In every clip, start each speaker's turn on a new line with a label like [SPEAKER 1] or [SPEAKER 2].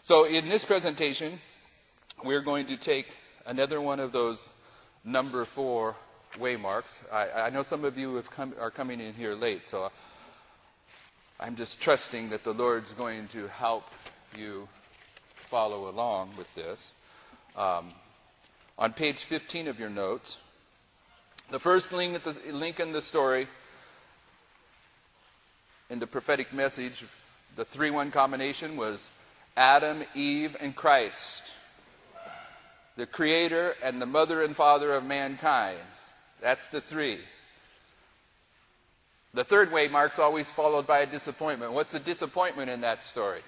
[SPEAKER 1] So in this presentation, we're going to take another one of those number 4 waymarks. I know some of you are coming in here late, so I'm just trusting that the Lord's going to help you follow along with this. On page 15 of your notes, the first link in the story, in the prophetic message, the 3-1 combination was Adam, Eve, and Christ, the creator and the mother and father of mankind. That's the 3. The third waymark's always followed by a disappointment. What's the disappointment in that story?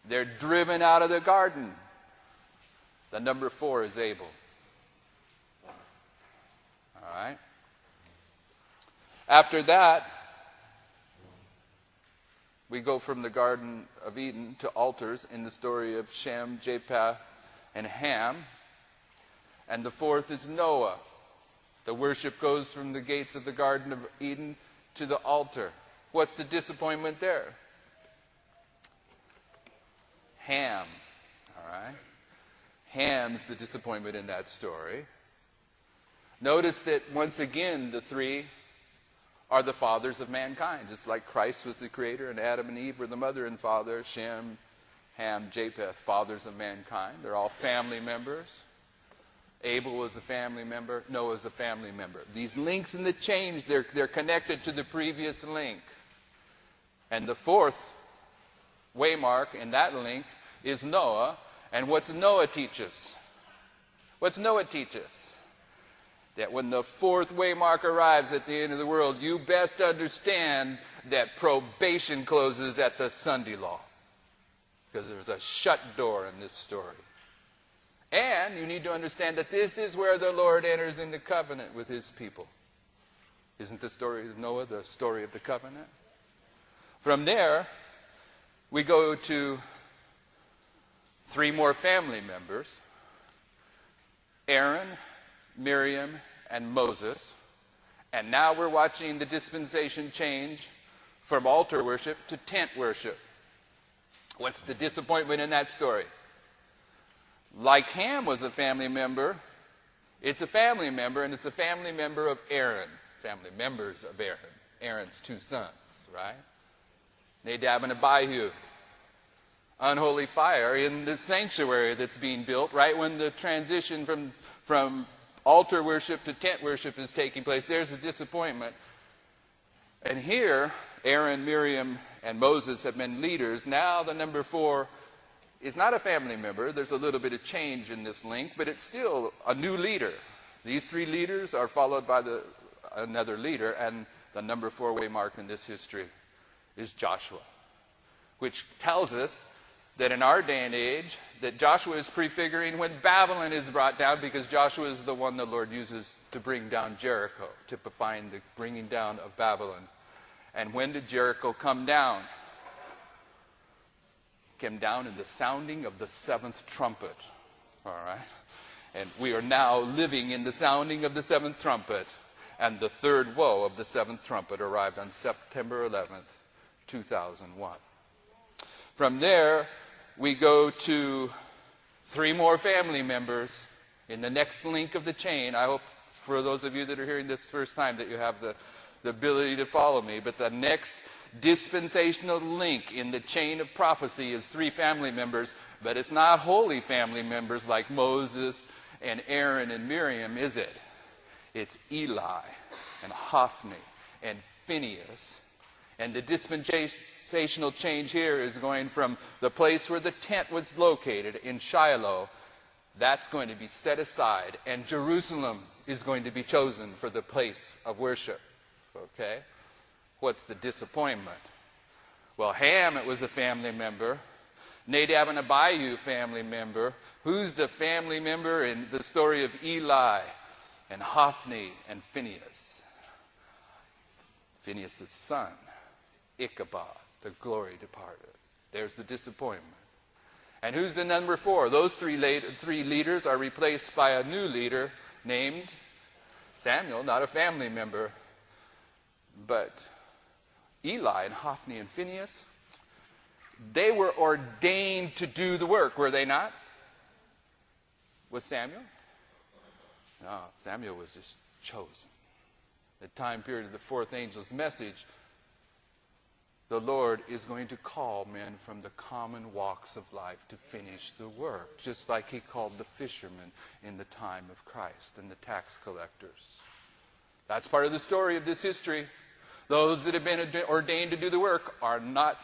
[SPEAKER 1] They're driven out of the garden. The number 4 is Abel. All right. After that, we go from the Garden of Eden to altars in the story of Shem, Japheth, and Ham. And the 4th is Noah. The worship goes from the gates of the Garden of Eden to the altar. What's the disappointment there? Ham. All right. Ham's the disappointment in that story. Notice that once again the 3 are the fathers of mankind. Just like Christ was the creator and Adam and Eve were the mother and father. Shem, Ham, Japheth, fathers of mankind. They're all family members. Abel was a family member. Noah's a family member. These links in the chain, they're connected to the previous link. And the 4th waymark in that link is Noah. And what's Noah teach us? What's Noah teach us? That when the 4th waymark arrives at the end of the world, you best understand that probation closes at the Sunday law. Because there's a shut door in this story. And you need to understand that this is where the Lord enters into covenant with his people. Isn't the story of Noah the story of the covenant? From there, we go to 3 more family members. Aaron, Miriam, and Moses. And now we're watching the dispensation change from altar worship to tent worship. What's the disappointment in that story? Like Ham was a family member, it's a family member, and it's a family member of Aaron. Family members of Aaron. Aaron's 2 sons, right? Nadab and Abihu. Unholy fire in the sanctuary that's being built right when the transition from altar worship to tent worship is taking place. There's a disappointment. And here, Aaron, Miriam, and Moses have been leaders. Now the number 4 is not a family member. There's a little bit of change in this link, but it's still a new leader. These 3 leaders are followed by another leader, and the number 4 waymark in this history is Joshua, which tells us that in our day and age, that Joshua is prefiguring when Babylon is brought down, because Joshua is the one the Lord uses to bring down Jericho, typifying the bringing down of Babylon. And when did Jericho come down? It came down in the sounding of the 7th trumpet. All right? And we are now living in the sounding of the 7th trumpet. And the 3rd woe of the 7th trumpet arrived on September 11th, 2001. From there, we go to 3 more family members in the next link of the chain. I hope for those of you that are hearing this first time that you have the ability to follow me. But the next dispensational link in the chain of prophecy is 3 family members. But it's not holy family members like Moses and Aaron and Miriam, is it? It's Eli and Hophni and Phinehas. And the dispensational change here is going from the place where the tent was located in Shiloh. That's going to be set aside. And Jerusalem is going to be chosen for the place of worship. Okay? What's the disappointment? Well, Ham, it was a family member. Nadab and Abihu, family member. Who's the family member in the story of Eli and Hophni and Phinehas? Phinehas' son. Ichabod, the glory departed. There's the disappointment. And who's the number 4? Those 3 leaders are replaced by a new leader named Samuel, not a family member, but Eli and Hophni and Phinehas. They were ordained to do the work, were they not? Was Samuel? No, Samuel was just chosen. The time period of the fourth angel's message, the Lord is going to call men from the common walks of life to finish the work, just like he called the fishermen in the time of Christ and the tax collectors. That's part of the story of this history. Those that have been ordained to do the work are not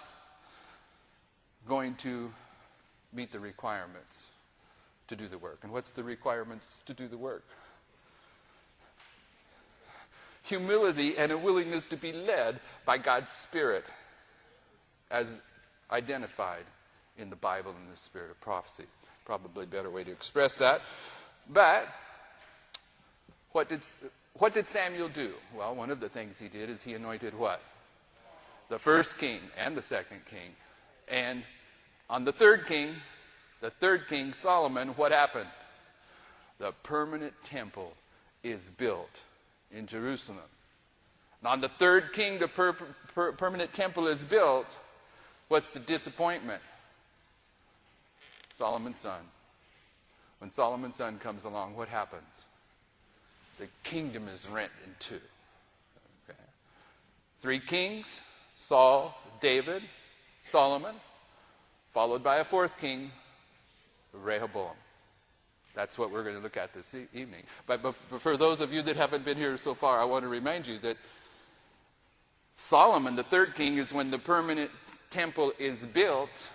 [SPEAKER 1] going to meet the requirements to do the work. And what's the requirements to do the work? Humility and a willingness to be led by God's Spirit, as identified in the Bible in the spirit of prophecy. Probably a better way to express that. But what did Samuel do? Well, one of the things he did is he anointed what? The first king and the second king. And on the third king, Solomon, what happened? The permanent temple is built in Jerusalem. And on the third king, the permanent temple is built. What's the disappointment? Solomon's son. When Solomon's son comes along, what happens? The kingdom is rent in two. Okay. 3 kings, Saul, David, Solomon, followed by a 4th king, Rehoboam. That's what we're going to look at this evening. But for those of you that haven't been here so far, I want to remind you that Solomon, the 3rd king, is when the permanent temple is built.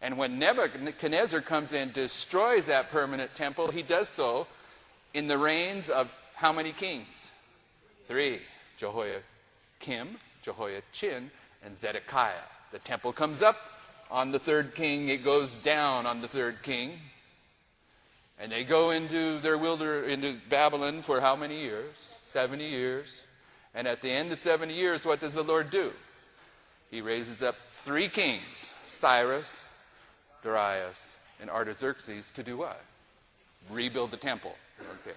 [SPEAKER 1] And when Nebuchadnezzar comes in and destroys that permanent temple, he does so in the reigns of how many kings? 3. Jehoiakim, Jehoiachin, and Zedekiah. The temple comes up on the 3rd king. It goes down on the 3rd king. And they go into into Babylon for how many years? 70 years. And at the end of 70 years, what does the Lord do? He raises up 3 kings, Cyrus, Darius, and Artaxerxes, to do what? Rebuild the temple. Okay.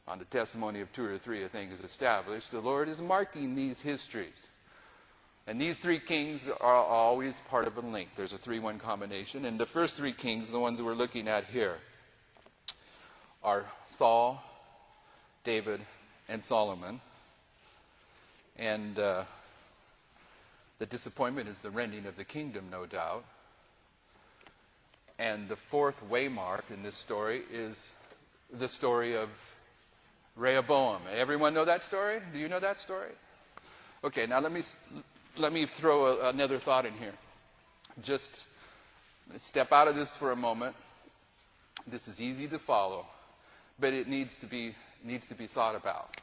[SPEAKER 1] On the testimony of 2 or 3, a thing is established. The Lord is marking these histories. And these 3 kings are always part of a link. There's a 3-1 combination. And the first 3 kings, the ones that we're looking at here, are Saul, David, and Solomon. And the disappointment is the rending of the kingdom, no doubt. And the 4th waymark in this story is the story of Rehoboam. Everyone know that story? Do you know that story? Okay, now let me throw another thought in here. Just step out of this for a moment. This is easy to follow, but it needs to be thought about.